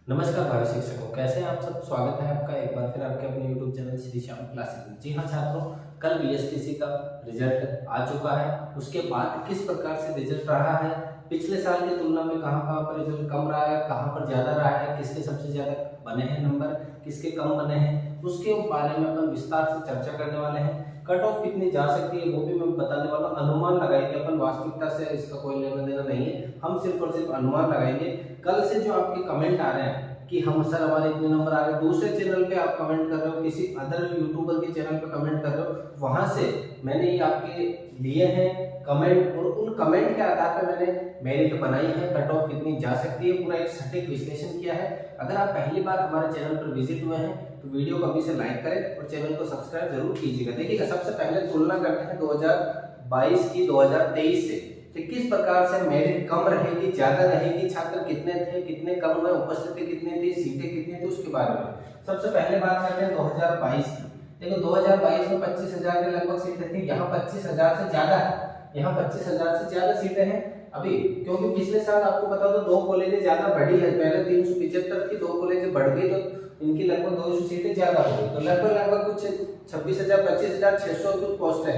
नमस्कार भावी शिक्षकों, कैसे हैं आप सब। स्वागत है आपका एक बार फिर आपके अपने YouTube channel Shri Shyam classes में। जी हाँ छात्रों, कल बीएसटीसी का रिजल्ट आ चुका है। उसके बाद किस प्रकार से रिजल्ट रहा है, पिछले साल की तुलना में कहाँ पर रिजल्ट कम रहा है, कहाँ पर ज्यादा रहा है, किसके सबसे ज्यादा बने हैं नंबर, किसके कम बने हैं, उसके बारे में अपन विस्तार से चर्चा करने वाले हैं। कट ऑफ कितनी जा सकती है वो भी मैं बताने वाला हूँ। अनुमान लगाएंगे अपन, वास्तविकता से इसका कोई लेना देना नहीं है, हम सिर्फ और सिर्फ अनुमान लगाएंगे। कल से जो आपके कमेंट आ रहे हैं कि हम सर हमारे इतने नंबर आ गए, दूसरे चैनल पे आप कमेंट कर रहे हो, किसी अदर यूट्यूबर के चैनल पे कमेंट कर रहे हो, वहां से मैंने ये आपके लिए हैं कमेंट, और उन कमेंट के आधार पे मैंने मेरिट बनाई है। कट ऑफ कितनी जा सकती है पूरा एक सटीक विश्लेषण किया है। अगर आप पहली बार हमारे चैनल पर विजिट हुए हैं तो वीडियो को अभी से लाइक करें और चैनल को सब्सक्राइब जरूर कीजिएगा। देखिएगा, सबसे पहले तुलना करते हैं 2022 की 2023 से कि किस प्रकार से मेरिट कम रहेगी, ज्यादा रहेगी, छात्र कितने थे, कितने कम हुए, उपस्थिति कितनी थी, सीटें कितनी थी, उसके बारे में। सबसे पहले बात करते हैं 2022 की। देखो 2022 में 25,000 के लगभग सीटें थी, यहाँ 25,000 से ज्यादा है, यहाँ 25,000 से ज्यादा सीटें हैं अभी, क्योंकि पिछले साल आपको बता दो 2 कॉलेजें ज्यादा बढ़ी है। पहले 375 थी, 2 कॉलेजें बढ़ गई तो इनकी लगभग 200 सीटें ज्यादा हो गई, तो लगभग कुछ 26,000 25,600 कुछ पोस्ट है,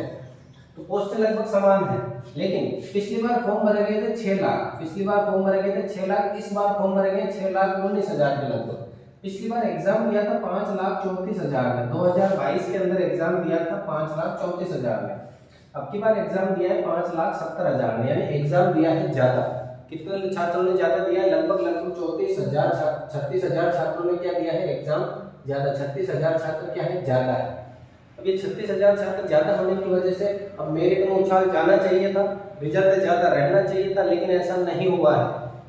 तो पोस्ट लगभग समान है। लेकिन पिछली बार फॉर्म भरे गए थे 6 लाख, पिछली बार फॉर्म भरे गए थे 6 लाख, इस बार फॉर्म भरे गए 6,19,000 के लगभग। पिछली बार एग्जाम दिया था 5,34,000 में, 2022 के अंदर एग्जाम दिया था 5,34,000 में। अब की बार एग्जाम दिया है 5,70,000 में, यानी एग्जाम दिया है ज्यादा। कितने छात्रों ने ज्यादा दिया है? लगभग 36,000 छात्रों ने क्या दिया है एग्जाम ज्यादा, 36,000 छात्र क्या है ज्यादा है। अब ये 36,000 छात्र ज्यादा होने की वजह से अब मेरिट में उछाल जाना चाहिए था, रिजल्ट ज्यादा रहना चाहिए था, लेकिन ऐसा नहीं हुआ है।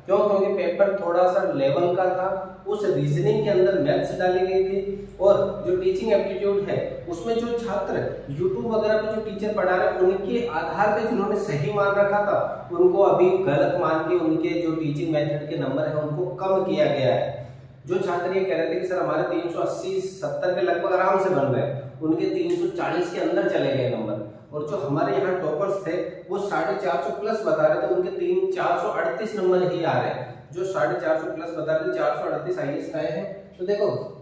क्यों? क्योंकि पेपर थोड़ा सा लेवल का था, उस रीजनिंग के अंदर मैथ्स डाली गई थी, और जो टीचिंग एप्टीट्यूड है उसमें जो छात्र यूट्यूब वगैरह पे जो टीचर पढ़ा रहे हैं उनके आधार पे जिन्होंने सही मान रखा था उनको अभी गलत मान के उनके जो टीचिंग मेथड के नंबर है उनको कम किया गया है। जो छात्र ये कह रहे थे कि सर हमारे 380-70 के लगभग आराम से बन रहे, उनके 340 के अंदर चले गए नंबर, और जो हमारे यहाँ टॉपर्स थे वो 450 प्लस बता रहे थे, उनके 438 नंबर ही आ रहे हैं। जो 450 प्लस बता रहे थे 438 हाईएस्ट आए हैं। तो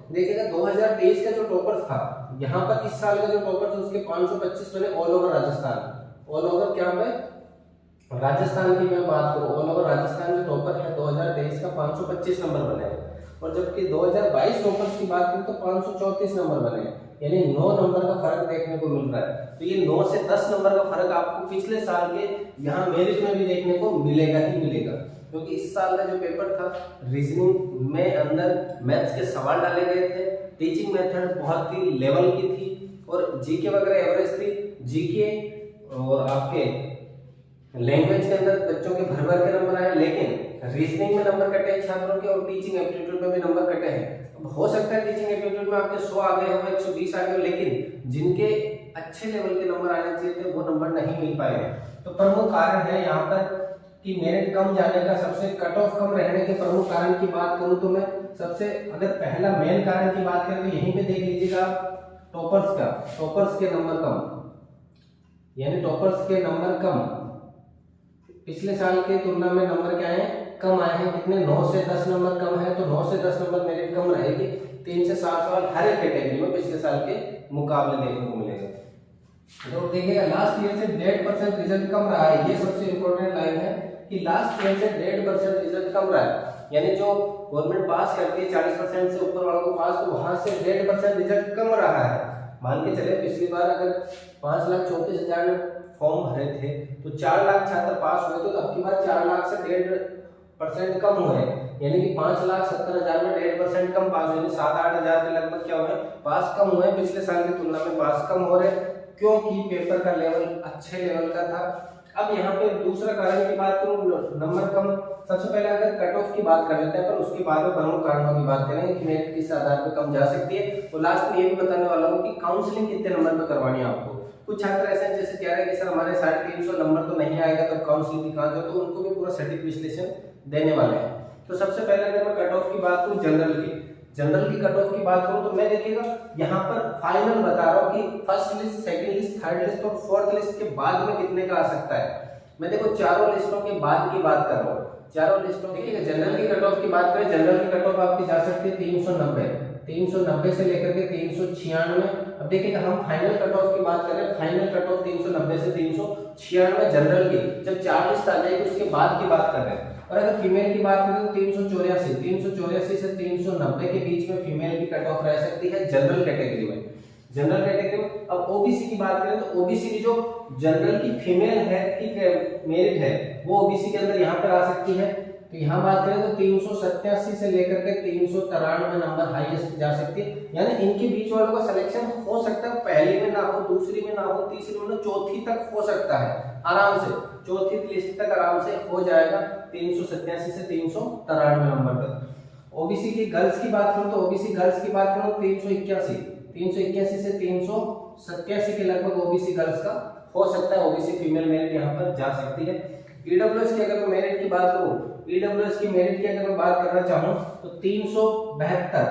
देखिएगा 2023 का जो टॉपर्स था, यहाँ पर इस साल का जो टॉपर था उसके 525 बने all over Rajasthan. All over क्या है? राजस्थान की मैं बात करूं, ऑल ओवर राजस्थान जो टॉपर है 2023 का 525 नंबर बने हैं, और जबकि 2022 टॉपर्स की बात करें तो 534 नंबर बने हैं, यानी 9 नंबर का फर्क देखने को मिल रहा है। तो ये 9 से 10 नंबर का फर्क आपको पिछले साल के यहाँ मेरिट में भी देखने को मिलेगा ही मिलेगा, क्योंकि इस साल का जो पेपर था रीजनिंग में अंदर मैथ्स के सवाल डाले गए थे, टीचिंग मेथड बहुत ही लेवल की थी, और जीके वगैरह एवरेज थी। जीके और आपके लैंग्वेज के अंदर बच्चों के भर के नंबर आए, लेकिन रीजनिंग में नंबर कटे हैं छात्रों के, और टीचिंग एप्टीट्यूड में भी नंबर कटे हैं। अब हो सकता है टीचिंग एप्टीट्यूड में आपके 100 आ गए हो, 120 आ गए, लेकिन जिनके अच्छे लेवल के नंबर आने चाहिए थे वो नंबर नहीं मिल पाए हैं। तो प्रमुख कारण है यहाँ पर कि मेरिट कम जाने का, सबसे कट ऑफ कम रहने के प्रमुख कारण की बात करूं तो मैं सबसे अगर पहला मेन कारण की बात करें तो यहीं पे देख लीजिएगा टॉपर्स का, टॉपर्स के नंबर कम, यानी टॉपर्स के नंबर कम, पिछले साल के तुलना में नंबर क्या है कम आए हैं। कितने? 9 से 10 नंबर कम है, तो 9 से 10 नंबर मेरिट कम रहेगी। 3 से 7 सवाल हर एक कैटेगरी में पिछले साल के मुकाबले देखने को मिलेगा। तो देखिएगा लास्ट ईयर से 1.5% रिजल्ट कम रहा है, ये सबसे इंपॉर्टेंट लाइन है कि लास्ट ईयर से 1.5% रिजल्ट कम रहा है, यानी जो गवर्नमेंट पास करती है 40% से ऊपर वालों को पास, तो वहां से 1.5% रिजल्ट कम रहा है। मान के चले पिछली बार अगर 5,34,000 ने फॉर्म भरे थे तो 4 लाख छात्र पास हुए, तो अब की बार 4 लाख से 1.5% कम हुए, यानी कि 5,70,000 में 1.5% कम पास हुए, 7-8 हजार के लगभग क्या हुए पास कम हुए, पिछले साल की तुलना में पास कम हो रहे, क्योंकि पेपर का लेवल अच्छे लेवल का था। अब यहाँ पे दूसरा कारण की बात करूं नंबर कम, सबसे पहले अगर कट ऑफ की बात कर लेते हैं पर उसके बाद में प्रमुख कारणों की बात करेंगे कि मेरिट किस आधार पर कम जा सकती है। तो लास्ट में ये भी बताने वाला हूँ कि काउंसलिंग कितने नंबर पे करवानी है आपको। कुछ छात्र ऐसे हैं जैसे कह रहे हैं कि सर हमारे 350 नंबर तो नहीं आएगा तो काउंसलिंग कहाँ जाओ, तो उनको भी पूरा सटीक विश्लेषण देने वाले हैं। तो सबसे पहले अगर मैं कट ऑफ की बात करूं जनरल की कट ऑफ की बात करूं तो मैं देखिएगा यहाँ पर फाइनल बता रहा हूँ कि first list, second list, third list और फोर्थ लिस्ट के बाद में कितने का आ सकता है। मैं देखो चारों लिस्टों के बाद की बात कर रहा हूँ, चारों लिस्टों की। जनरल की कट ऑफ की बात करें, जनरल की कट ऑफ आपकी जा सकती है 390 से लेकर के 396। अब देखिएगा हम फाइनल कट ऑफ की बात करें, फाइनल कट ऑफ 390 से 396 जनरल की, जब 4 लिस्ट आ जाएगी उसके बाद की बात कर रहे हैं। और अगर फीमेल की बात करें तो 384 से 390 के बीच में फीमेल की कट ऑफ रह सकती है जनरल कैटेगरी में। जनरल कैटेगरी में अब ओबीसी की बात करें तो ओबीसी की जो जनरल की फीमेल है की मेरिट है वो ओबीसी के अंदर यहाँ पर आ सकती है। तो यहाँ बात करें तो 387 से लेकर के 393 नंबर हाईएस्ट जा सकती है, यानी इनके बीच वालों का सिलेक्शन हो सकता है, पहली में ना हो, दूसरी में ना हो, तीसरी में ना, चौथी तक हो सकता है आराम से, चौथी लिस्ट तक आराम से हो जाएगा 387 से 393 नंबर तक। ओबीसी की गर्ल्स की बात करूं तो ओबीसी गर्ल्स की बात करूं 381 से 387 के लगभग ओबीसी गर्ल्स का हो सकता है, ओबीसी फीमेल मेरिट यहाँ पर जा सकती है। ईडब्ल्यूएस की अगर मैं मेरिट की बात करूं, ईडब्ल्यूएस की मेरिट की अगर मैं बात करना चाहूं तो 372,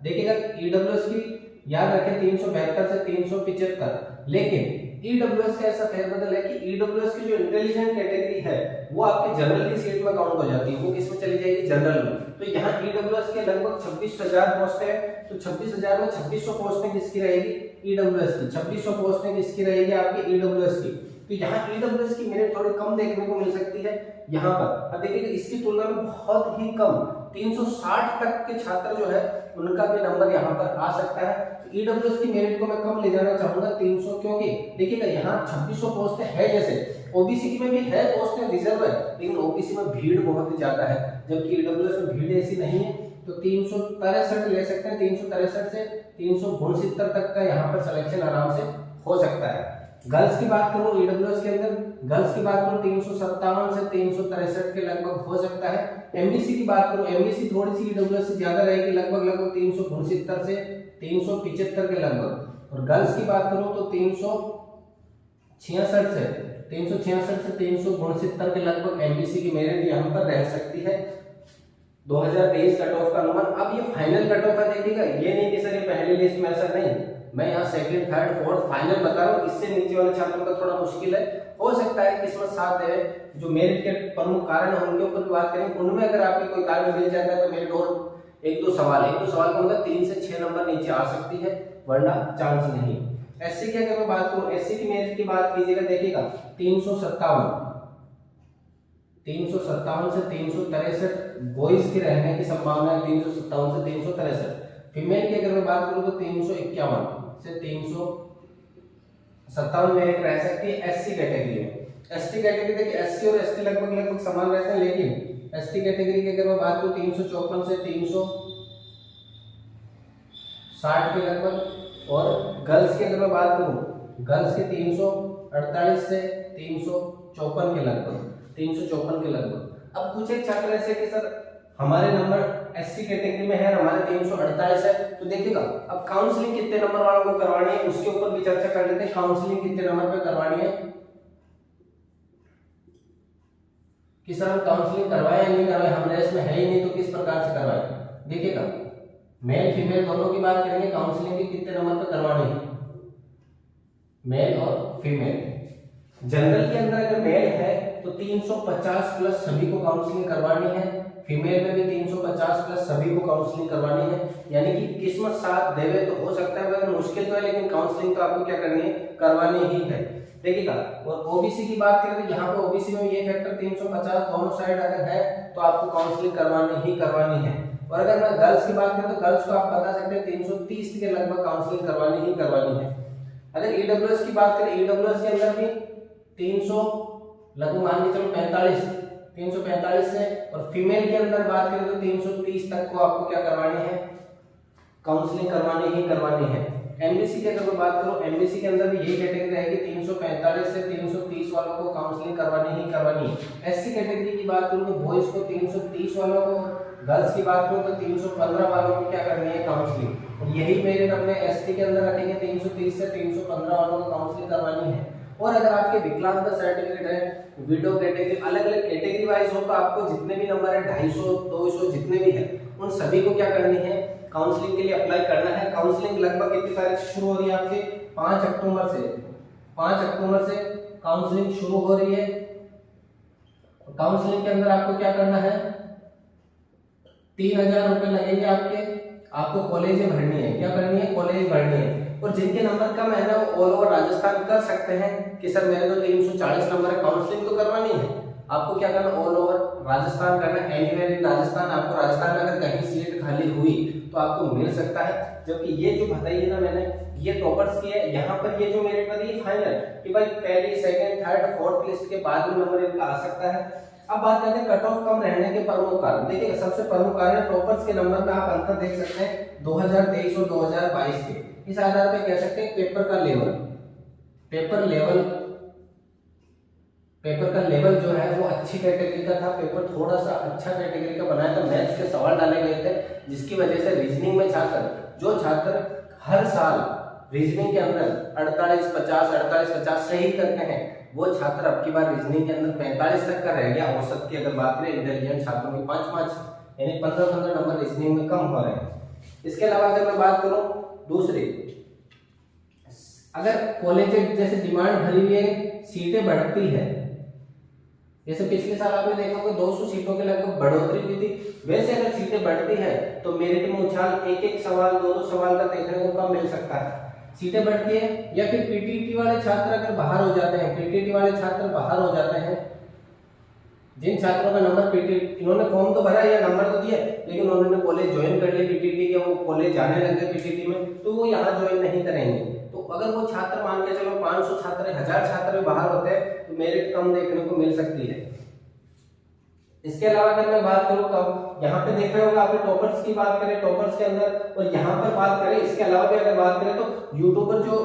देखिएगा ईडब्ल्यूएस की याद रखें 372 से 375, लेकिन ईडब्ल्यूएस का ऐसा फेरबदल है कि ईडब्ल्यूएस की जो इंटेलिजेंट कैटेगरी है वो आपके जनरल की सीट में काउंट हो जाती है, वो किसमें चली जाएगी, जनरल में। तो यहाँ ईडब्ल्यूएस के लगभग 26,000 पोस्ट है, तो 26,000 में 2600 पोस्टें किसकी रहेगी, ईडब्ल्यूएस की, 2600 पोस्टें किसकी रहेगी, आपकी ईडब्ल्यूएस की। तो यहाँ ईडब्ल्यूएस की मेरिट थोड़ी कम देखने को मिल सकती है यहाँ पर। अब देखिए इसकी तुलना में बहुत ही कम 360 तक के छात्र जो है उनका भी नंबर यहाँ पर आ सकता है। तो ईडब्ल्यूएस की मेरिट को मैं कम ले जाना चाहूंगा 300, क्योंकि देखिएगा यहाँ 2600 पोस्टें है, जैसे ओबीसी की में भी है पोस्टें रिजर्व है, लेकिन ओबीसी में भीड़ बहुत ही ज्यादा है, जबकि ईडब्ल्यूएस में भीड़ ऐसी नहीं है। तो 363 ले सकते हैं, 363 से 369 तक का यहाँ पर सिलेक्शन आराम से हो सकता है। गर्ल्स की बात करूं ईडब्ल्यूएस के अंदर, गर्ल्स की बात करूं 357 से 363 के लगभग हो सकता है। एमबीसी की बात करूं, एमबीसी थोड़ी सी ईडब्ल्यूएस से ज्यादा रहेगी, लगभग 369 से 375 के लगभग। और गर्ल्स की बात करूं तो 366 से 369 के लगभग एमबीसी की मेरिट यहाँ पर रह सकती है। 2023 कट ऑफ का अनुमान, अब ये फाइनल कट ऑफ है, देखिएगा ये नहीं कि सर ये पहली लिस्ट में, ऐसा नहीं, मैं यहाँ सेकंड, थर्ड, फोर्थ फाइनल बता रहा हूँ। इससे नीचे वाले छात्रों का थोड़ा मुश्किल है, हो सकता है किस्मत साथ दे। जो मेरिट के प्रमुख कारण है उनके ऊपर बात करें, उनमें अगर आपके कोई कारण मिल जाता है तो मेरिट और एक दो सवाल का मतलब 3 से 6 नंबर नीचे आ सकती है, वरना चांस नहीं। एससी की अगर मैं बात करूँ, एससी की मेरिट की बात कीजिएगा, देखिएगा 357 से 363 बॉयज की रहने की संभावना है, 357 से 363। फीमेल की अगर मैं बात करूँ तो 351 से 357 मेरिट रह सकती है एससी कैटेगरी में। एसटी कैटेगरी देखिए एससी और एसटी लगभग समान रहते हैं, लेकिन एसटी कैटेगरी की अगर मैं बात करूँ 354 से 360 के लगभग। और गर्ल्स की अगर मैं बात करूँ, गर्ल्स के 348 से 354 के लगभग। अब कुछ एक छात्र ऐसे कि सर हमारे नंबर एससी कैटेगरी में है, हमारे 348 है, तो देखिएगा अब काउंसलिंग कितने नंबर वालों को करवानी है उसके ऊपर भी चर्चा कर लेते हैं। काउंसलिंग कितने नंबर पे करवानी है, कि सर हम काउंसलिंग करवाए या नहीं करवाए, हम रेस में है ही नहीं तो किस प्रकार से करवाए। देखिएगा मेल फीमेल दोनों की बात करेंगे, काउंसलिंग की कितने नंबर पे करवानी है, मेल और फीमेल। जनरल के अंदर अगर मेल है तो 350 प्लस सभी को काउंसलिंग करवानी है, फीमेल में भी 350 प्लस सभी को काउंसलिंग करवानी है। यानी कि किस्मत साथ देवे तो हो सकता है, पर मुश्किल तो है, लेकिन काउंसलिंग तो आपको क्या करनी है, करवानी ही है। देखिएगा और ओबीसी की बात करें तो यहाँ पे ओबीसी में ये फैक्टर 350 दोनों साइड अगर है तो आपको काउंसलिंग करवानी है। और अगर मैं गर्ल्स की बात करें तो गर्ल्स को आप बता सकते हैं 330 के लगभग काउंसलिंग करवानी है। अगर ईडब्ल्यूएस की बात करें, ईडब्ल्यूएस के अंदर भी 300 लगभग मान के चलो 345 से, और फीमेल के अंदर बात करें तो 330 तक को आपको क्या करवानी है, काउंसलिंग करवानी है। एमबीसी की अगर मैं बात करूं, एमबीसी के अंदर भी यही कैटेगरी रहेगी, 345 से 330 वालों को काउंसलिंग करवानी है। एससी कैटेगरी की बात करूं तो बॉयज को 330 वालों को, गर्ल्स की बात करूं तो 315 वालों को क्या करनी है, काउंसलिंग। और यही मेरिट अपने एसटी के अंदर रखेंगे, 330 से 315 वालों को काउंसलिंग करवानी है। और अगर आपके विकलांग सर्टिफिकेट है, विडो कैटेगरी, अलग अलग कैटेगरी वाइज हो, तो आपको जितने भी नंबर है 250 200 जितने भी है उन सभी को क्या करनी है, काउंसलिंग के लिए अप्लाई करना है। काउंसलिंग लगभग कितनी तारीख से शुरू हो रही है आपके, 5 अक्टूबर से काउंसलिंग शुरू हो रही है। काउंसलिंग के अंदर आपको क्या करना है, 3,000 रुपए लगेंगे आपको कॉलेज भरनी है। क्या करनी है, कॉलेज भरनी है। और जिनके नंबर कम है ना वो ऑल ओवर राजस्थान कर सकते हैं कि सर मेरे तो 340 नंबर है, काउंसलिंग तो करवानी है। आपको क्या करना, ऑल ओवर राजस्थान करना, एनीवेयर इन राजस्थान। आपको राजस्थान में अगर कहीं सीट खाली हुई तो आपको मिल सकता है। जबकि ये जो बताई है ना मैंने, ये टॉपर्स की है। यहाँ पर ये जो मेरिट बताई है फाइनल कि भाई पहली, सेकंड, थर्ड, फोर्थ लिस्ट के बाद में नंबर इनका आ सकता है। अब बात करते हैं कट ऑफ कम रहने के प्रमुख कारण। देखिए सबसे प्रमुख कारण टॉपर्स के नंबर में आप अंतर देख सकते हैं 2023 और 2022 के। इस आधार पे कह सकते हैं पेपर का लेवल जो है वो अच्छी कैटेगरी का था। पेपर थोड़ा सा अच्छा कैटेगरी का बनाया था। मैथ्स के सवाल डाले गए थे जिसकी वजह से रीजनिंग में जो छात्र हर साल रीजनिंग के अंदर 48-50 सही करते हैं वो छात्र अब की बार रीजनिंग के अंदर 45 तक का रह गया। औसत की अगर बात करें इंटेलिजेंट छात्रों की 5 यानी 15 नंबर रीजनिंग में कम हो रहे हैं। इसके अलावा अगर मैं बात करूं दूसरी, अगर कॉलेज जैसे डिमांड भरी हुई है, सीटें बढ़ती है, जैसे पिछले साल आपने देखा होगा 200 सीटों के लगभग बढ़ोतरी हुई थी, वैसे अगर सीटें बढ़ती है तो मेरिट में उछाल एक सवाल 2 सवाल का देखने को कम मिल सकता है। सीटें बढ़ती है या फिर पीटीटी वाले छात्र अगर बाहर हो जाते हैं, पीटीटी वाले छात्र बाहर हो जाते हैं, जिन छात्रों का नंबर पीटीटी, इन्होंने फॉर्म तो भरा या नंबर तो दिए लेकिन उन्होंने कॉलेज ज्वाइन कर लिया पीटीटी के, वो कॉलेज जाने लग गए पीटीटी में, तो वो यहाँ ज्वाइन नहीं करेंगे। तो अगर वो छात्र मान के चलो 500 छात्र 1000 छात्र बाहर होते हैं तो मेरिट कम देखने को मिल सकती है। इसके अलावा अगर मैं बात करूं कब, यहाँ पे देख रहे होगा आपने टॉपर्स की बात करें, टॉपर्स के अंदर, और यहाँ पर बात करें इसके अलावा भी अगर बात करें तो यूट्यूबर जो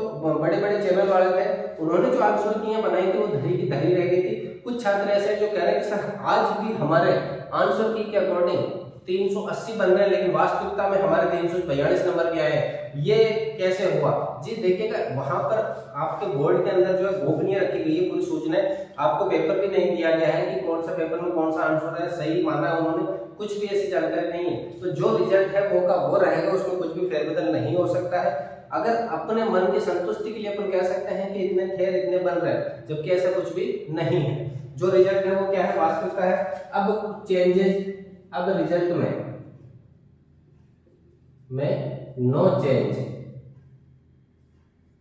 बड़े चैनल वाले थे उन्होंने जो आंसर की बनाई थी वो धरी की धरी रह गई थी। कुछ छात्र ऐसे जो कह रहे हैं कि सर आज भी हमारे आंसर की के अकॉर्डिंग 380 बन रहे हैं लेकिन वास्तविकता में हमारे 342 नंबर भी आए हैं, ये कैसे हुआ जी? देखिएगा वहां पर आपके बोर्ड के अंदर जो है गोपनीय रखी गई है पूरी सूचनाएं, आपको पेपर भी नहीं दिया गया है कि कौन सा पेपर में कौन सा आंसर है, सही माना है उन्होंने, कुछ भी ऐसी जानकारी नहीं है। तो जो रिजल्ट है वो का वो रहेगा, उसमें कुछ भी फेरबदल नहीं हो सकता है। अगर अपने मन की संतुष्टि के लिए अपन कह सकते हैं कि इतने थे इतने बन रहे हैं, जबकि ऐसा कुछ भी नहीं है। जो रिजल्ट है वो क्या है, वास्तविकता है। अब चेंजेस, अब रिजल्ट में नो चेंज,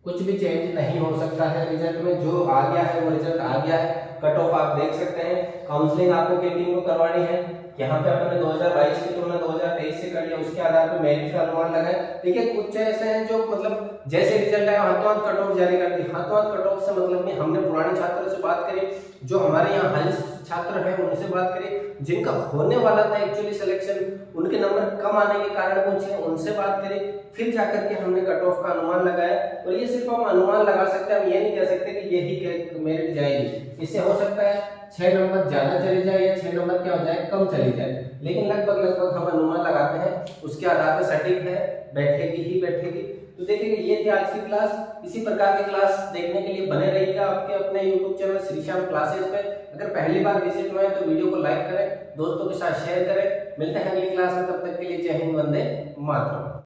कुछ भी चेंज नहीं हो सकता है रिजल्ट में। जो आ गया है वो रिजल्ट आ गया है। कट ऑफ आप देख सकते हैं। काउंसलिंग आपको किन को करवानी है, यहाँ पे अपन ने 2022 की तुलना 2023 से कर लिया, उसके आधार पर मेरिट का अनुमान लगाए। देखिए कुछ ऐसे हैं जो मतलब जैसे रिजल्ट आया हाथों हाथ कट ऑफ जारी कर दी। हाथों हाथ कट ऑफ से मतलब नहीं, हमने पुराने छात्रों से बात करी, जो हमारे यहाँ हाईएस्ट छात्र हैं उनसे बात करी, जिनका होने वाला था एक्चुअली सिलेक्शन, उनके नंबर कम आने के कारण पूछे, उनसे बात करी, फिर जाकर के हमने कट ऑफ का अनुमान लगाया। और ये सिर्फ हम अनुमान लगा सकते हैं, हम ये नहीं कह सकते कि यही मेरिट जाएगी। इससे हो सकता है 6 नंबर ज्यादा चले जाए या 6 नंबर क्या हो जाए, कम चली जाए, लेकिन लगभग हम अनुमान लगाते हैं, उसके आधार पर सटीक है, बैठेगी ही बैठेगी। तो देखिए ये थी आज की क्लास। इसी प्रकार की क्लास देखने के लिए बने रहिएगा आपके अपने YouTube channel Shri Shyam classes पे। अगर पहली बार विजिट हुए तो वीडियो को लाइक करें, दोस्तों के साथ शेयर करें। मिलते हैं अगली क्लास में, तब तक के लिए जय हिंद, वंदे मातरम।